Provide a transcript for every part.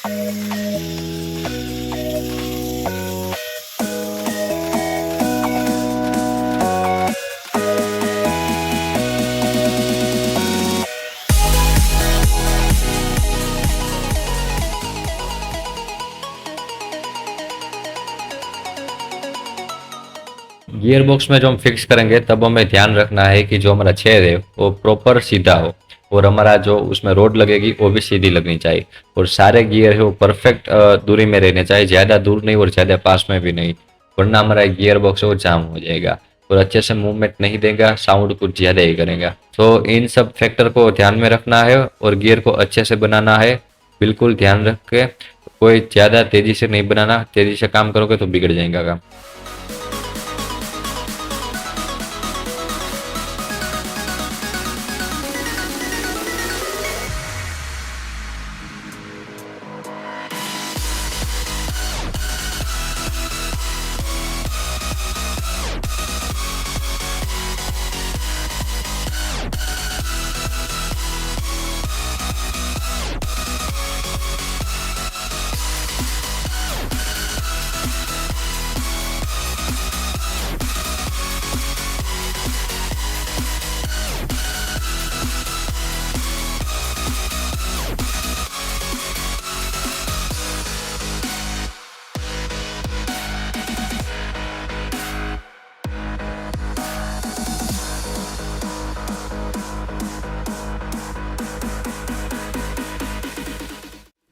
Gear box में जो हम फिक्स करेंगे तब हमें ध्यान रखना है कि जो हमारा छेद है वो प्रॉपर सीधा हो, और हमारा जो उसमें रोड लगेगी वो भी सीधी लगनी चाहिए, और सारे गियर है वो परफेक्ट दूरी में रहने चाहिए, ज़्यादा दूर नहीं और ज़्यादा पास में भी नहीं, वरना हमारा गियर बॉक्स है वो जाम हो जाएगा और अच्छे से मूवमेंट नहीं देगा, साउंड कुछ ज़्यादा ही करेगा। तो इन सब फैक्टर को ध्यान में रखना है और गियर को अच्छे से बनाना है, बिल्कुल ध्यान रख के। कोई ज़्यादा तेज़ी से नहीं बनाना, तेज़ी से काम करोगे तो बिगड़ जाएगा काम।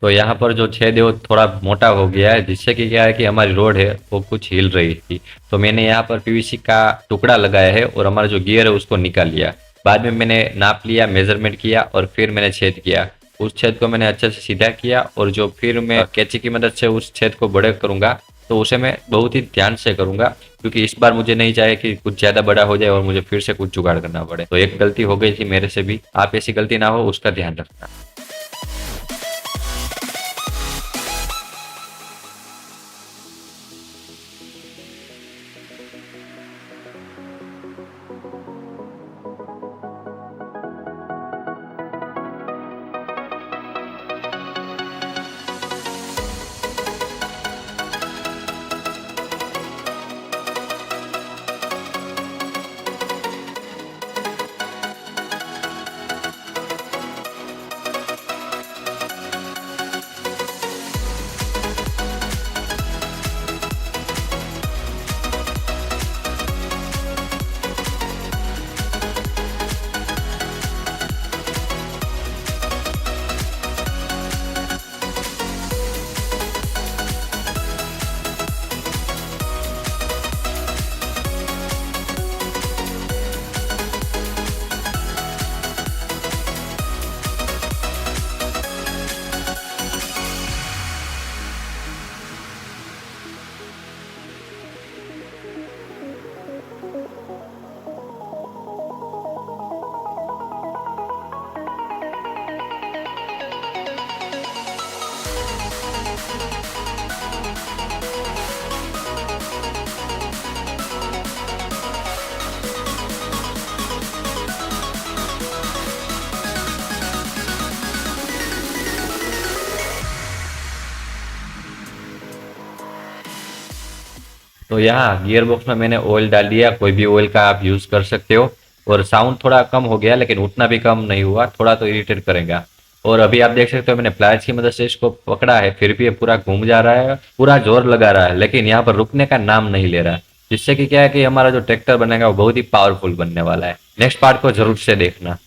तो यहाँ पर जो छेद है वो थोड़ा मोटा हो गया है, जिससे कि क्या है कि हमारी रोड है वो कुछ हिल रही थी, तो मैंने यहाँ पर पीवीसी का टुकड़ा लगाया है और हमारा जो गियर है उसको निकाल लिया। बाद में मैंने नाप लिया, मेजरमेंट किया और फिर मैंने छेद किया। उस छेद को मैंने अच्छे से सीधा किया, और जो फिर मैं कैंची की मदद से उस छेद को बड़े करूंगा तो उसे मैं बहुत ही ध्यान से करूंगा, क्योंकि इस बार मुझे नहीं चाहिए कि कुछ ज़्यादा बड़ा हो जाए और मुझे फिर से कुछ जुगाड़ करना पड़े। तो एक गलती हो गई थी मेरे से भी, आप ऐसी गलती ना हो उसका ध्यान रखना। तो यहाँ गियर बॉक्स में मैंने ऑयल डाल दिया, कोई भी ऑयल का आप यूज़ कर सकते हो। और साउंड थोड़ा कम हो गया, लेकिन उतना भी कम नहीं हुआ, थोड़ा तो इरिटेट करेगा। और अभी आप देख सकते हो मैंने प्लायर्स की मदद से इसको पकड़ा है, फिर भी ये पूरा घूम जा रहा है, पूरा जोर लगा रहा है, लेकिन यहाँ पर रुकने का नाम नहीं ले रहा, जिससे कि क्या है कि हमारा जो ट्रैक्टर बनेगा वो बहुत ही पावरफुल बनने वाला है। नेक्स्ट पार्ट को जरूर से देखना।